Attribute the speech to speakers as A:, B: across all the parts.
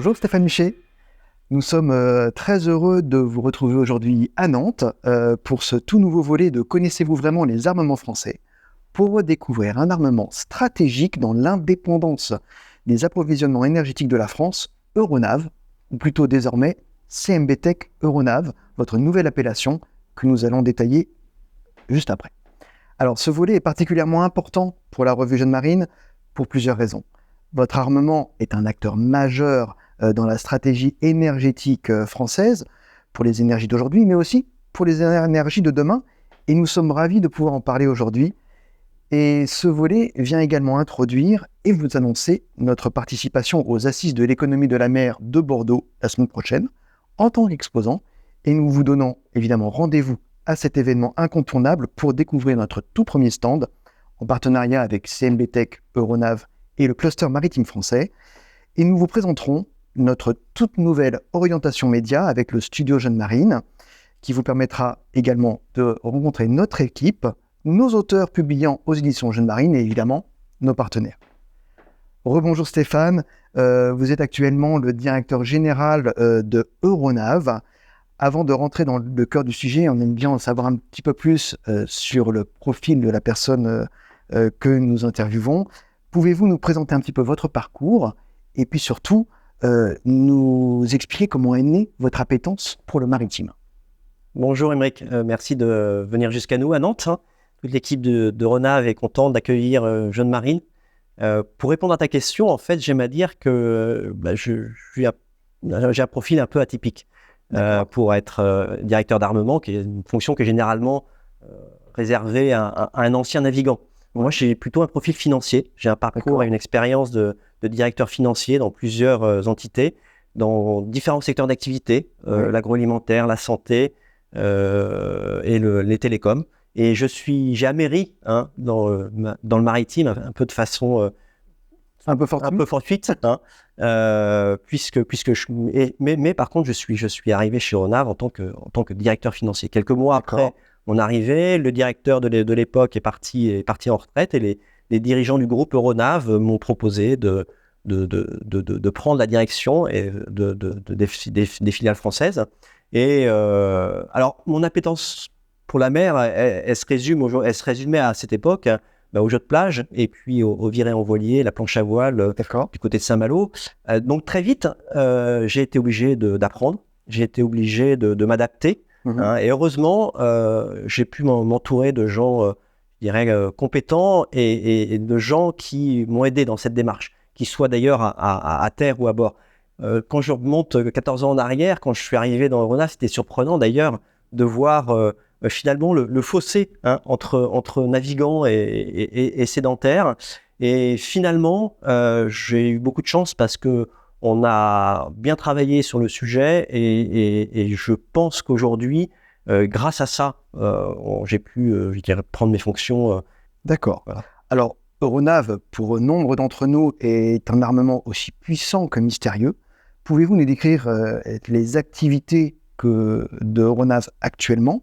A: Bonjour Stéphane Huchet. Nous sommes très heureux de vous retrouver aujourd'hui à Nantes pour ce tout nouveau volet de Connaissez-vous vraiment les armements français, pour redécouvrir un armement stratégique dans l'indépendance des approvisionnements énergétiques de la France, Euronav, ou plutôt désormais CMB-Tech Euronav, votre nouvelle appellation que nous allons détailler juste après. Alors ce volet est particulièrement important pour la revue Jeune Marine pour plusieurs raisons. Votre armement est un acteur majeur dans la stratégie énergétique française pour les énergies d'aujourd'hui, mais aussi pour les énergies de demain. Et nous sommes ravis de pouvoir en parler aujourd'hui. Et ce volet vient également introduire et vous annoncer notre participation aux Assises de l'économie de la mer de Bordeaux la semaine prochaine en tant qu'exposant. Et nous vous donnons évidemment rendez-vous à cet événement incontournable pour découvrir notre tout premier stand en partenariat avec CMB-Tech Euronav et le cluster maritime français. Et nous vous présenterons notre toute nouvelle orientation média avec le studio Jeune Marine, qui vous permettra également de rencontrer notre équipe, nos auteurs publiant aux éditions Jeune Marine et évidemment nos partenaires. Rebonjour Stéphane, vous êtes actuellement le directeur général de Euronav. Avant de rentrer dans le cœur du sujet, on aime bien en savoir un petit peu plus sur le profil de la personne que nous interviewons. Pouvez-vous nous présenter un petit peu votre parcours et puis surtout nous expliquer comment est née votre appétence pour le maritime?
B: Bonjour Émeric, merci de venir jusqu'à nous à Nantes. Toute l'équipe de Euronav est contente d'accueillir Jeune Marine. Pour répondre à ta question, en fait, j'aime à dire que j'ai un profil un peu atypique pour être directeur d'armement, qui est une fonction qui est généralement réservée à un ancien navigant. Moi, j'ai plutôt un profil financier. J'ai un parcours et une expérience de directeur financier dans plusieurs entités, dans différents secteurs d'activité, l'agroalimentaire, la santé et les télécoms. Et j'ai améri dans le maritime un peu de façon
A: un peu
B: fortuite, mais par contre, je suis arrivé chez Euronav en tant que directeur financier. Quelques mois après mon arrivée, le directeur de l'époque est parti en retraite et les dirigeants du groupe Euronav m'ont proposé de prendre la direction des filiales françaises. Et alors, mon appétence pour la mer, elle se résumait à cette époque au jeu de plage et puis au virer en voilier, la planche à voile du côté de Saint-Malo. Donc très vite, j'ai été obligé d'apprendre, j'ai été obligé de m'adapter. Et heureusement, j'ai pu m'entourer de gens, je dirais, compétents et de gens qui m'ont aidé dans cette démarche, qu'ils soient d'ailleurs à terre ou à bord. Quand je remonte 14 ans en arrière, quand je suis arrivé dans Euronav, c'était surprenant d'ailleurs de voir finalement le fossé entre navigants et sédentaires. Et finalement, j'ai eu beaucoup de chance parce que on a bien travaillé sur le sujet et je pense qu'aujourd'hui, grâce à ça, j'ai pu prendre mes fonctions.
A: D'accord. Voilà. Alors, Euronav, pour nombre d'entre nous, est un armement aussi puissant que mystérieux. Pouvez-vous nous décrire les activités de Euronav actuellement?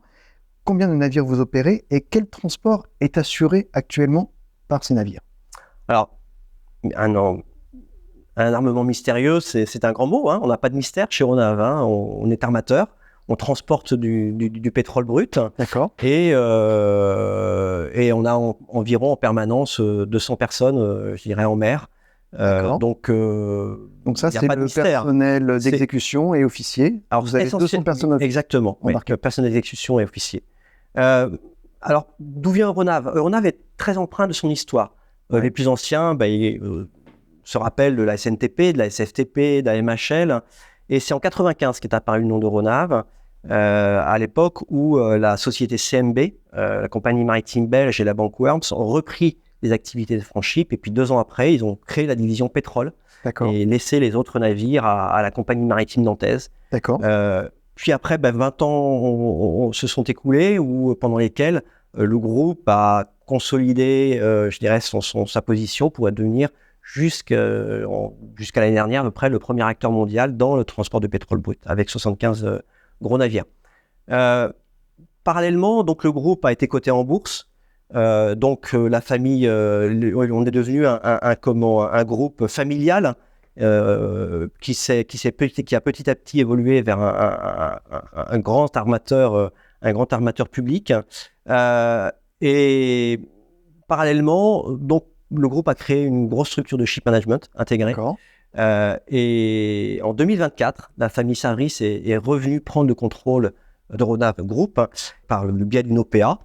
A: Combien de navires vous opérez et quel transport est assuré actuellement par ces navires?
B: Alors, un armement mystérieux, c'est un grand mot. On n'a pas de mystère chez Euronav. On est armateur. On transporte du pétrole brut.
A: D'accord.
B: Et on a environ en permanence 200 personnes, je dirais, en mer. Donc
A: ça, c'est le personnel d'exécution et officier.
B: Alors,
A: vous avez 200 personnes
B: exactement, personnel d'exécution et officier. Alors, d'où vient Euronav? Euronav est très empreint de son histoire. Les plus anciens se rappellent de la SNTP, de la SFTP, de la MHL. Et c'est en 1995 qu'est apparu le nom d'Euronav, à l'époque où la société CMB, la compagnie maritime belge et la banque Worms ont repris les activités de Franchip. Et puis 2 ans après, ils ont créé la division pétrole et laissé les autres navires à la compagnie maritime nantaise.
A: D'accord.
B: Puis après, 20 ans se sont écoulés pendant lesquels le groupe a consolidé, je dirais, sa position pour devenir jusqu'à l'année dernière à peu près le premier acteur mondial dans le transport de pétrole brut avec 75 gros navires. Parallèlement, donc le groupe a été coté en bourse. La famille, on est devenu un groupe familial qui a petit à petit évolué vers un grand armateur public. Et parallèlement, donc, le groupe a créé une grosse structure de ship management intégrée.
A: D'accord.
B: Et en 2024, la famille Saint-Brice est revenue prendre le contrôle d'Euronav Group par le biais d'une OPA.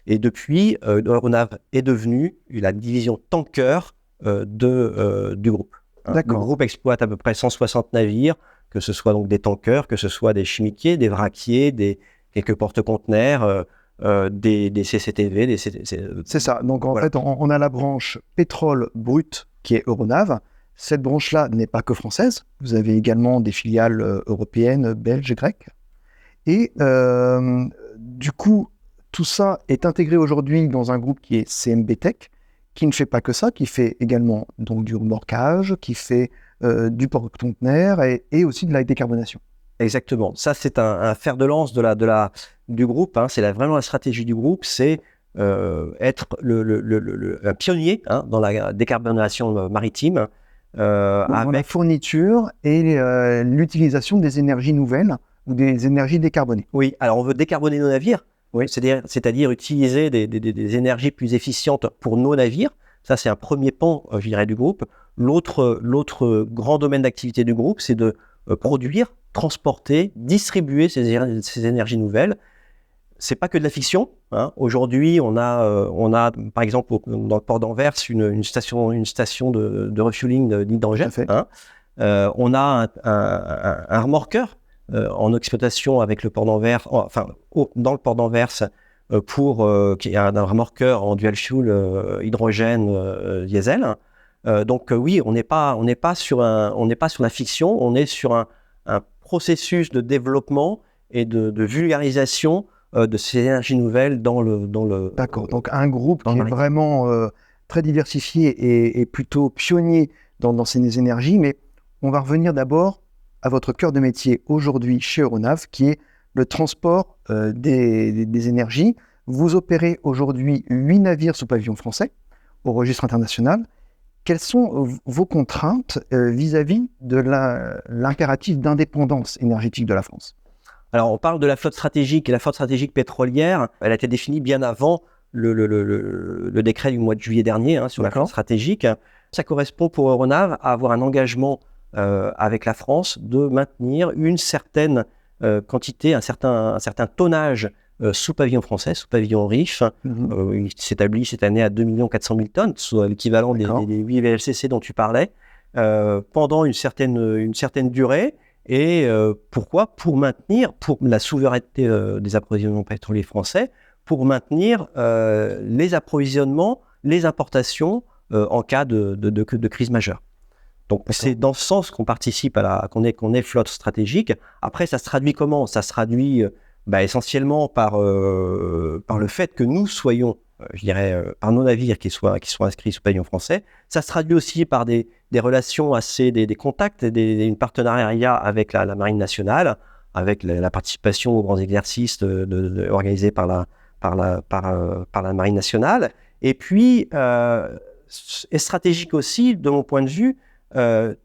B: Et depuis, Euronav est devenue la division tanker du groupe. Le groupe exploite à peu près 160 navires, que ce soit donc des tankers, que ce soit des chimiquiers, des vraquiers, quelques porte-conteneurs, des CCTV.
A: C'est ça. Donc en fait, on a la branche pétrole brut qui est Euronav. Cette branche-là n'est pas que française. Vous avez également des filiales européennes, belges, grecques. Et du coup, tout ça est intégré aujourd'hui dans un groupe qui est CMB Tech, qui ne fait pas que ça, qui fait également donc du remorquage, qui fait du porte-conteneurs et aussi de la décarbonation.
B: Exactement. Ça, c'est un fer de lance du groupe. C'est vraiment la stratégie du groupe, c'est être un pionnier dans la décarbonation maritime.
A: Avec la fourniture et l'utilisation des énergies nouvelles ou des énergies décarbonées.
B: Oui, alors on veut décarboner nos navires, c'est-à-dire utiliser des énergies plus efficientes pour nos navires. Ça, c'est un premier pan, je dirais, du groupe. L'autre grand domaine d'activité du groupe, c'est de produire, transporter, distribuer ces énergies nouvelles. C'est pas que de la fiction. Aujourd'hui, on a par exemple dans le port d'Anvers une station de refueling d'hydrogène. On a un remorqueur en exploitation avec le port d'Anvers, dans le port d'Anvers qui est un remorqueur en dual fuel hydrogène diesel. Donc oui, on n'est pas sur la fiction, on est sur un processus de développement et de vulgarisation de ces énergies nouvelles dans le
A: D'accord, donc un groupe qui est vraiment très diversifié et plutôt pionnier dans ces énergies, mais on va revenir d'abord à votre cœur de métier aujourd'hui chez Euronav, qui est le transport des énergies. Vous opérez aujourd'hui 8 navires sous pavillon français au registre international. Quelles sont vos contraintes vis-à-vis de l'impératif d'indépendance énergétique de la France ?
B: Alors, on parle de la flotte stratégique et la flotte stratégique pétrolière. Elle a été définie bien avant le décret du mois de juillet dernier sur la flotte stratégique. Ça correspond pour Euronav à avoir un engagement avec la France de maintenir une certaine quantité, un certain tonnage sous pavillon français, sous pavillon RIF. Il s'établit cette année à 2 400 000 tonnes, soit l'équivalent des 8 VLCC dont tu parlais, pendant une certaine durée. Et pourquoi ? Pour maintenir, pour la souveraineté des approvisionnements pétroliers français, pour maintenir les approvisionnements, les importations en cas de crise majeure. Donc c'est dans ce sens qu'on participe qu'on est flotte stratégique. Après, ça se traduit comment ? Ça se traduit essentiellement par le fait que nous soyons, par nos navires qui soient inscrits sous pavillon français. Ça se traduit aussi par des relations des contacts, une partenariat avec la Marine nationale, avec la participation aux grands exercices organisés par la Marine nationale. Et puis, est stratégique aussi, de mon point de vue,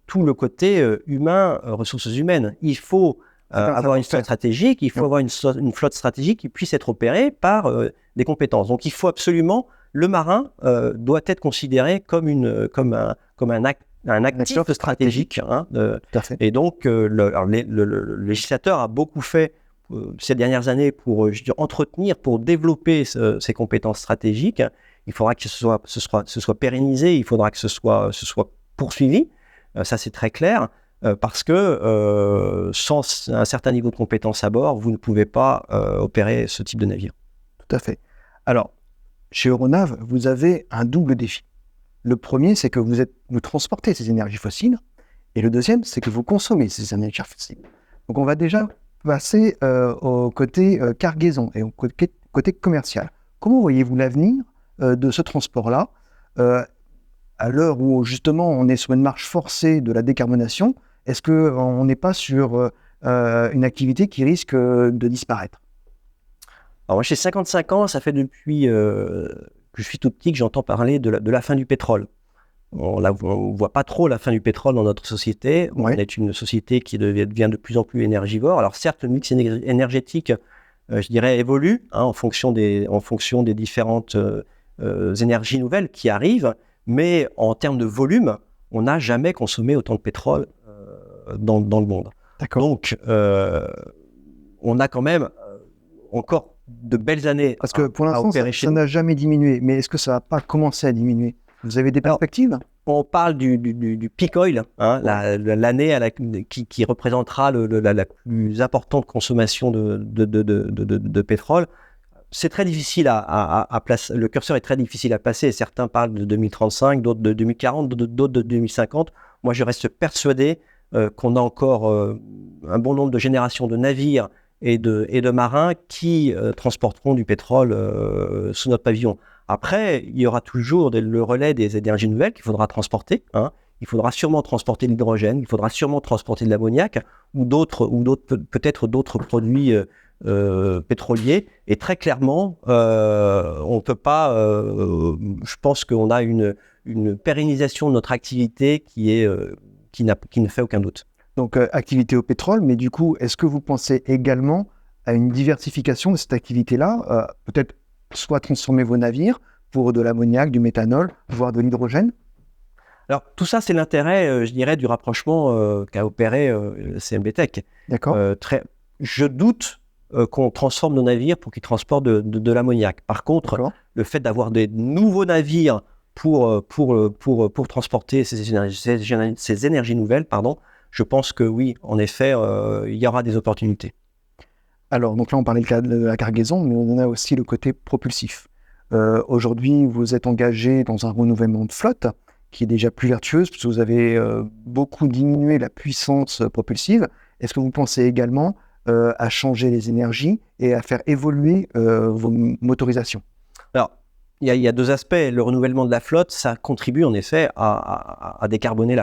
B: tout le côté humain, ressources humaines. Il faut avoir une flotte stratégique, il faut avoir une flotte stratégique qui puisse être opérée par des compétences. Donc il faut absolument, le marin doit être considéré comme un actif stratégique. Et donc le législateur a beaucoup fait ces dernières années pour entretenir, pour développer ces compétences stratégiques. Il faudra que ce soit pérennisé, il faudra que ce soit poursuivi. Ça c'est très clair. Parce que sans un certain niveau de compétence à bord, vous ne pouvez pas opérer ce type de navire.
A: Tout à fait. Alors, chez Euronav, vous avez un double défi. Le premier, c'est que vous transportez ces énergies fossiles, et le deuxième, c'est que vous consommez ces énergies fossiles. Donc, on va déjà passer au côté cargaison et au côté commercial. Comment voyez-vous l'avenir de ce transport-là à l'heure où, justement, on est sur une marche forcée de la décarbonation? Est-ce qu'on n'est pas sur une activité qui risque de disparaître?
B: Alors moi, j'ai 55 ans, ça fait depuis que je suis tout petit que j'entends parler de la fin du pétrole. on voit pas trop la fin du pétrole dans notre société.
A: Ouais.
B: On est une société qui devient de plus en plus énergivore. Alors certes, le mix énergétique, je dirais, évolue en fonction des différentes énergies nouvelles qui arrivent, mais en termes de volume, on n'a jamais consommé autant de pétrole dans le monde.
A: D'accord.
B: Donc, on a quand même encore de belles années
A: Parce que pour l'instant, ça n'a jamais diminué. Mais est-ce que ça va pas commencer à diminuer? Vous avez des perspectives?
B: On parle du peak oil, l'année qui représentera la plus importante consommation de pétrole. C'est très difficile à placer. Le curseur est très difficile à placer. Certains parlent de 2035, d'autres de 2040, d'autres de 2050. Moi, je reste persuadé qu'on a encore un bon nombre de générations de navires et de marins qui transporteront du pétrole sous notre pavillon. Après, il y aura toujours le relais des énergies nouvelles qu'il faudra transporter. Il faudra sûrement transporter de l'hydrogène, il faudra sûrement transporter de l'ammoniac ou peut-être d'autres produits pétroliers. Et très clairement, on ne peut pas. Je pense qu'on a une pérennisation de notre activité qui ne fait aucun doute.
A: Donc, activité au pétrole, mais du coup, est-ce que vous pensez également à une diversification de cette activité-là, peut-être soit transformer vos navires pour de l'ammoniac, du méthanol, voire de l'hydrogène?
B: Alors, tout ça, c'est l'intérêt, je dirais, du rapprochement qu'a opéré CMB.TECH.
A: D'accord.
B: Je doute qu'on transforme nos navires pour qu'ils transportent de l'ammoniac. Par contre, le fait d'avoir des nouveaux navires pour transporter ces énergies nouvelles, je pense que oui, en effet, il y aura des opportunités.
A: Alors, donc là, on parlait de la cargaison, mais on a aussi le côté propulsif. Aujourd'hui, vous êtes engagé dans un renouvellement de flotte qui est déjà plus vertueuse, parce que vous avez beaucoup diminué la puissance propulsive. Est-ce que vous pensez également à changer les énergies et à faire évoluer vos motorisations?
B: Alors, il y a deux aspects. Le renouvellement de la flotte, ça contribue en effet à décarboner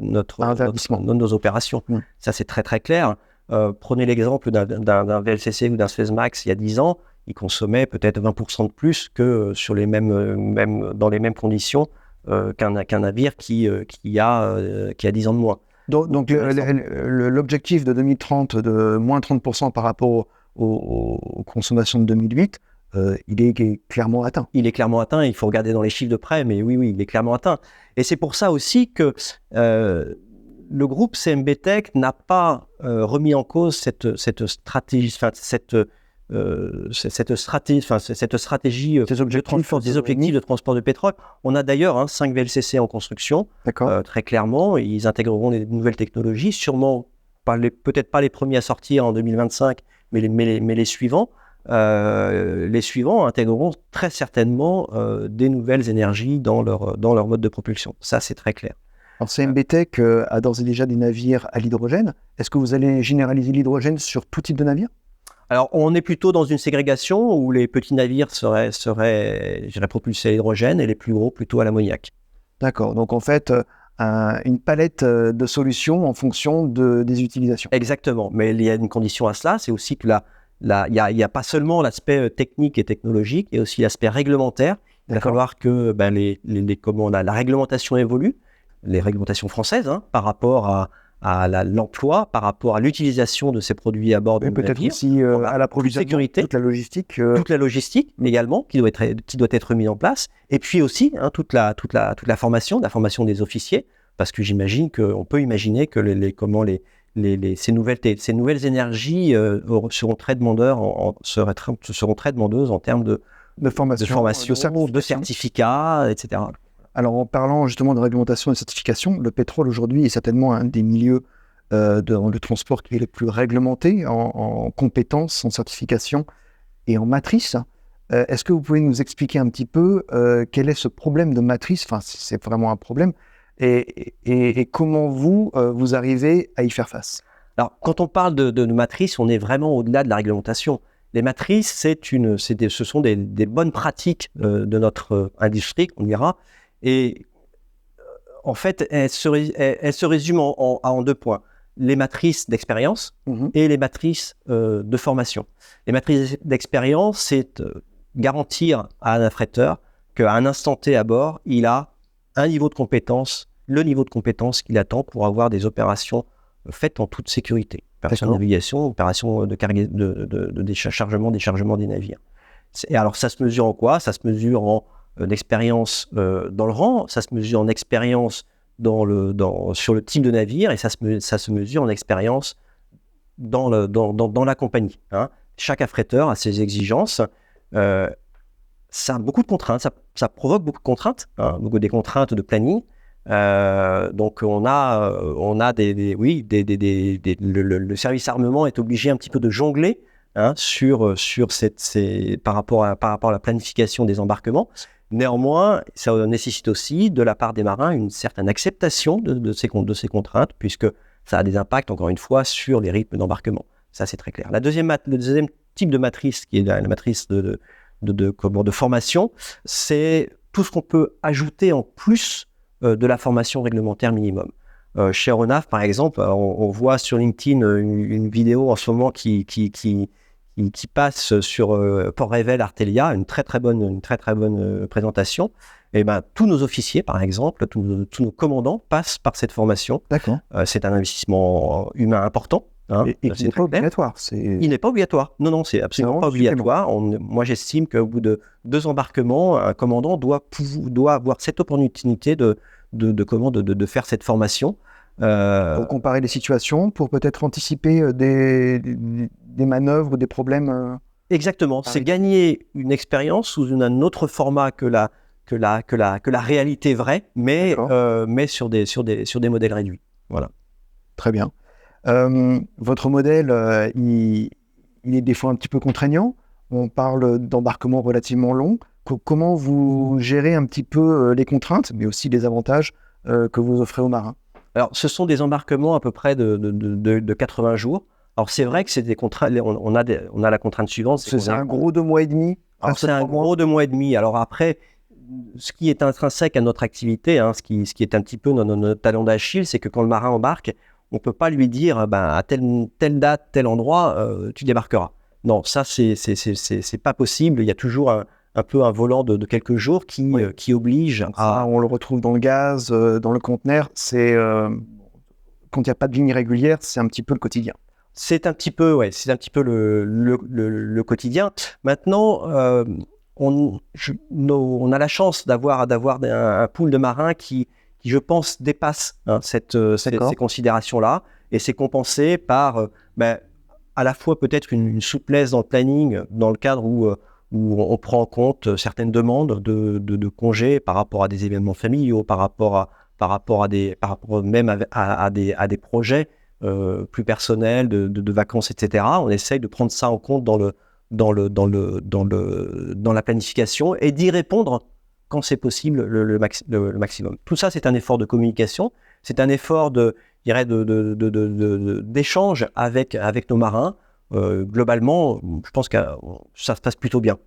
B: nos opérations. Ça, c'est très très clair. Prenez l'exemple d'un VLCC ou d'un Suezmax il y a 10 ans, il consommait peut-être 20% de plus que sur dans les mêmes conditions qu'un navire qui a 10 ans de moins.
A: Donc l'objectif de 2030 de moins 30% par rapport aux consommations de 2008, il est clairement atteint.
B: Il est clairement atteint, il faut regarder dans les chiffres de près, mais oui, il est clairement atteint. Et c'est pour ça aussi que le groupe CMB.TECH n'a pas remis en cause cette stratégie, des objectifs de transport de pétrole. On a d'ailleurs 5 VLCC en construction, très clairement. Ils intégreront des nouvelles technologies, sûrement peut-être pas les premiers à sortir en 2025, mais les suivants. Les suivants intégreront très certainement des nouvelles énergies dans leur mode de propulsion. Ça, c'est très clair.
A: Alors CMB.TECH a d'ores et déjà des navires à l'hydrogène. Est-ce que vous allez généraliser l'hydrogène sur tout type de navire?
B: Alors, on est plutôt dans une ségrégation où les petits navires seraient propulsés à l'hydrogène et les plus gros plutôt à l'ammoniac. D'accord.
A: Donc, en fait, une palette de solutions en fonction des utilisations.
B: Exactement. Mais il y a une condition à cela, c'est aussi que il n'y a pas seulement l'aspect technique et technologique, il y a aussi l'aspect réglementaire. Il va falloir que la réglementation évolue, les réglementations françaises, par rapport à l'emploi, par rapport à l'utilisation de ces produits à bord de
A: peut-être
B: navires.
A: Aussi à l'approvisionnement,
B: sécurité,
A: toute la logistique.
B: Toute la logistique également qui doit être mise en place. Et puis aussi toute la formation, la formation des officiers, parce que on peut imaginer que ces nouvelles énergies seront très demandeuses en termes de formation, de certificats, etc.
A: Alors, en parlant justement de réglementation et de certification, le pétrole aujourd'hui est certainement un des milieux dans le transport qui est le plus réglementé en compétences, en certification et en matrice. Est-ce que vous pouvez nous expliquer un petit peu quel est ce problème de matrice? Enfin, c'est vraiment un problème. Et comment vous arrivez à y faire face?
B: Alors, quand on parle de matrice, on est vraiment au-delà de la réglementation. Les matrices, ce sont des bonnes pratiques de notre industrie, on dira. Et en fait, elle se résume en 2 points. Les matrices d'expérience et les matrices de formation. Les matrices d'expérience, c'est garantir à un affréteur qu'à un instant T à bord, il a un niveau de compétence, le niveau de compétence qu'il attend pour avoir des opérations faites en toute sécurité. Opération de navigation, opération de déchargement, déchargement des navires. Et alors, ça se mesure en quoi? Ça se mesure en expérience dans le rang, ça se mesure en expérience sur le type de navire, et ça se mesure en expérience dans la compagnie. Hein. Chaque affréteur a ses exigences. Ça a beaucoup de contraintes, ça provoque beaucoup de contraintes, hein, beaucoup des contraintes de planning. Donc on a le service armement est obligé un petit peu de jongler, hein, par rapport à la planification des embarquements. Néanmoins, ça nécessite aussi de la part des marins une certaine acceptation de ces contraintes, puisque ça a des impacts, encore une fois, sur les rythmes d'embarquement. Ça, c'est très clair. Le deuxième type de matrice, qui est la matrice de formation, c'est tout ce qu'on peut ajouter en plus de la formation réglementaire minimum. Chez Aéronaf, par exemple, on voit sur LinkedIn une vidéo en ce moment qui passe sur Port Rével Artelia, une très très bonne présentation. Et ben, tous nos officiers, par exemple, tous nos commandants passent par cette formation.
A: D'accord.
B: C'est un investissement humain important. Hein,
A: et il n'est pas obligatoire.
B: Il n'est pas obligatoire. Non, c'est absolument pas obligatoire. Moi, j'estime qu'au bout de 2 embarquements, un commandant doit avoir cette opportunité de faire cette formation.
A: Pour comparer les situations, pour peut-être anticiper des manœuvres ou des problèmes.
B: Exactement. C'est gagner une expérience sous un autre format que la réalité vraie, mais sur des modèles réduits. Voilà.
A: Très bien. Votre modèle, il est des fois un petit peu contraignant. On parle d'embarquements relativement longs. Comment vous gérez un petit peu les contraintes, mais aussi les avantages que vous offrez aux marins?
B: Alors, ce sont des embarquements à peu près de 80 jours. Alors, c'est vrai que c'est des contraintes. On a la contrainte suivante.
A: C'est un gros 2 mois et demi.
B: Alors, c'est un gros 2 mois et demi. Alors après, ce qui est intrinsèque à notre activité, hein, ce qui est un petit peu notre talon d'Achille, c'est que quand le marin embarque, on ne peut pas lui dire à telle date, tel endroit, tu débarqueras. Non, ça, c'est pas possible. Il y a toujours un peu un volant de quelques jours qui oblige à...
A: On le retrouve dans le gaz, dans le conteneur. Quand il n'y a pas de ligne régulière, c'est un petit peu le quotidien.
B: C'est un petit peu le quotidien. Maintenant, on a la chance d'avoir un pool de marins qui je pense, dépasse ces considérations-là, et c'est compensé par à la fois peut-être une souplesse dans le planning, dans le cadre où on prend en compte certaines demandes de congés par rapport à des événements familiaux, par rapport même à des projets plus personnels, de vacances, etc. On essaye de prendre ça en compte dans la planification et d'y répondre quand c'est possible, le maximum. Tout ça, c'est un effort de communication, c'est un effort d'échange avec nos marins. Globalement, je pense que ça se passe plutôt bien.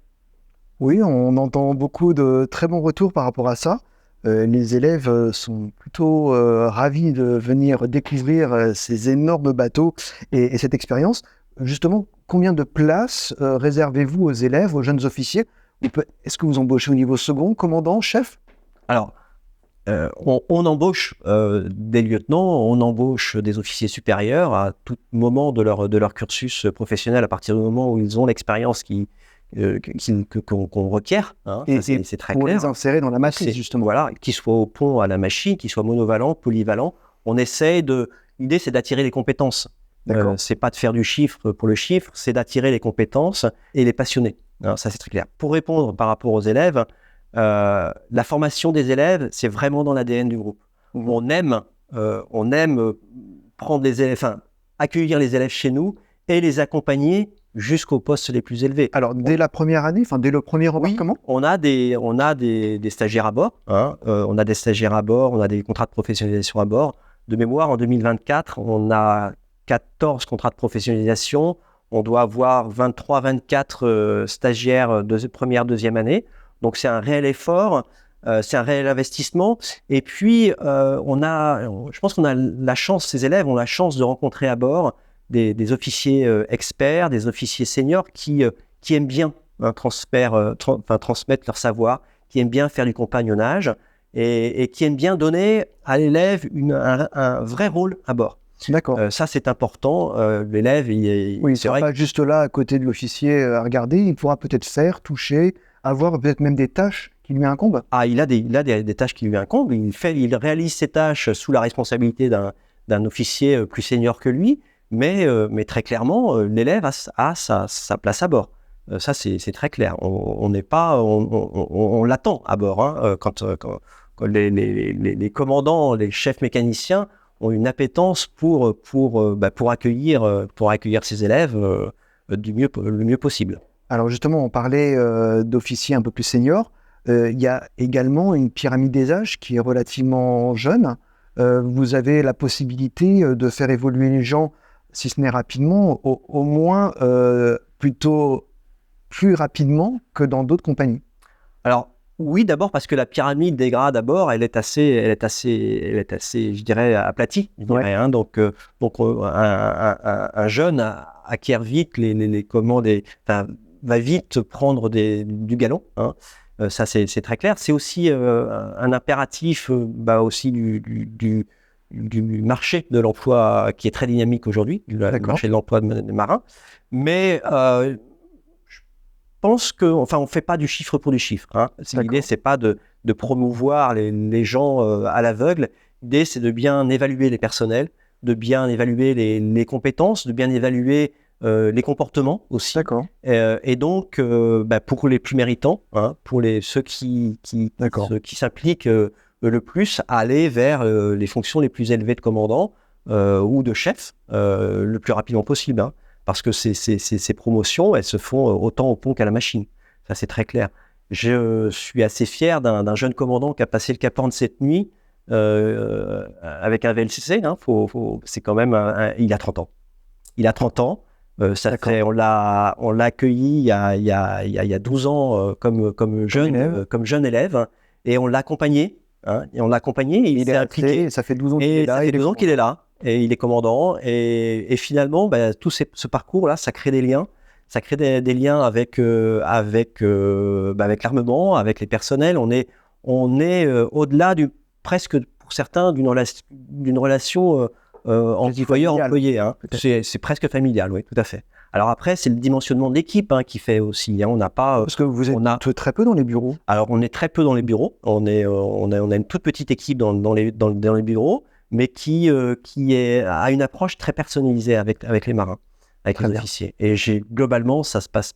A: Oui, on entend beaucoup de très bons retours par rapport à ça. Les élèves sont plutôt ravis de venir découvrir ces énormes bateaux et cette expérience. Justement, combien de places réservez-vous aux élèves, aux jeunes officiers? Est-ce que vous embauchez au niveau second, commandant, chef?
B: Alors, on embauche des lieutenants, on embauche des officiers supérieurs à tout moment de leur cursus professionnel, à partir du moment où ils ont l'expérience qu'on requiert. Hein, c'est très
A: pour
B: clair.
A: Les insérer dans la matrice, justement.
B: Voilà, qu'ils soient au pont, à la machine, qu'ils soient monovalents, polyvalents. L'idée, c'est d'attirer les compétences. C'est pas de faire du chiffre pour le chiffre, c'est d'attirer les compétences et les passionner. Alors, ça, c'est très clair. Pour répondre par rapport aux élèves, la formation des élèves, c'est vraiment dans l'ADN du groupe. On aime prendre les élèves, accueillir les élèves chez nous et les accompagner jusqu'aux postes les plus élevés.
A: Alors, dès la première année, dès le premier embarquement?
B: Oui, on a des stagiaires à bord. Hein, on a des stagiaires à bord, on a des contrats de professionnalisation à bord. De mémoire, en 2024, on a 14 contrats de professionnalisation. On doit avoir 23-24 stagiaires de première, deuxième année. Donc, c'est un réel effort, c'est un réel investissement. Et puis, je pense qu'on a la chance, ces élèves ont la chance de rencontrer à bord des officiers experts, des officiers seniors qui aiment bien transmettre leur savoir, qui aiment bien faire du compagnonnage. et qui aime bien donner à l'élève un vrai rôle à bord.
A: D'accord.
B: Ça, c'est important. L'élève,
A: Oui, il ne sera pas juste là à côté de l'officier à regarder. Il pourra peut-être faire, toucher, avoir peut-être même des tâches qui lui incombent.
B: Ah, il a des tâches qui lui incombent. Il réalise ses tâches sous la responsabilité d'un officier plus senior que lui. Mais très clairement, l'élève a sa place à bord. Ça, c'est très clair. On n'est pas, on l'attend à bord. Hein, quand les commandants, les chefs mécaniciens ont une appétence pour accueillir ces élèves le mieux possible.
A: Alors justement, on parlait d'officiers un peu plus seniors. Il y a également une pyramide des âges qui est relativement jeune. Vous avez la possibilité de faire évoluer les gens, si ce n'est rapidement, au moins plutôt plus rapidement que dans d'autres compagnies.
B: Alors oui, d'abord parce que la pyramide des grades à bord, elle est assez, je dirais, aplatie. Je dirais, hein. Donc un jeune acquiert vite va vite prendre du galon. Hein. Ça, c'est très clair. C'est aussi un impératif aussi du marché de l'emploi qui est très dynamique aujourd'hui, le marché de l'emploi des marins. Mais je pense on ne fait pas du chiffre pour du chiffre. Hein. L'idée, ce n'est pas de promouvoir les gens à l'aveugle. L'idée, c'est de bien évaluer les personnels, de bien évaluer les compétences, de bien évaluer les comportements aussi.
A: D'accord.
B: Et donc, pour les plus méritants, hein, pour ceux qui s'impliquent le plus, aller vers les fonctions les plus élevées de commandant ou de chef le plus rapidement possible. Hein, parce que ces promotions, elles se font autant au pont qu'à la machine. Ça, c'est très clair. Je suis assez fier d'un jeune commandant qui a passé le Cap Horn cette nuit avec un VLCC. Hein, c'est quand même il a 30 ans. Il a 30 ans. On l'a accueilli il y a 12 ans comme jeune élève et on l'a accompagné. Hein, et il s'est impliqué.
A: Ça fait 12 ans qu'il est là.
B: Ça fait 12 ans qu'il est là et il est commandant. Et finalement, tout ce parcours-là, ça crée des liens. Ça crée des liens avec l'armement, avec les personnels. On est au-delà presque pour certains d'une relation employeur-employé, hein. C'est presque familial, oui, tout à fait. Alors après, c'est le dimensionnement de l'équipe qui fait aussi. Hein. On n'a pas.
A: Parce que vous êtes très peu dans les bureaux.
B: Alors on est très peu dans les bureaux. On a une toute petite équipe dans les bureaux, mais qui a une approche très personnalisée avec les marins, avec les officiers. Et globalement, ça se passe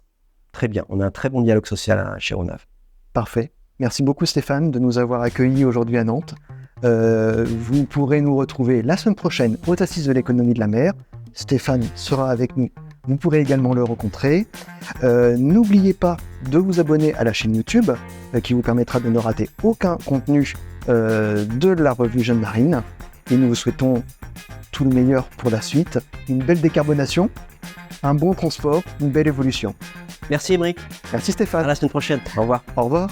B: très bien. On a un très bon dialogue social chez Ronav.
A: Parfait. Merci beaucoup Stéphane de nous avoir accueillis aujourd'hui à Nantes. Vous pourrez nous retrouver la semaine prochaine aux Assises de l'économie de la mer. Stéphane sera avec nous. Vous pourrez également le rencontrer. N'oubliez pas de vous abonner à la chaîne YouTube qui vous permettra de ne rater aucun contenu de la revue Jeune Marine. Et nous vous souhaitons tout le meilleur pour la suite. Une belle décarbonation, un bon transport, une belle évolution.
B: Merci Émeric.
A: Merci Stéphane.
B: À la semaine prochaine. Au revoir.
A: Au revoir.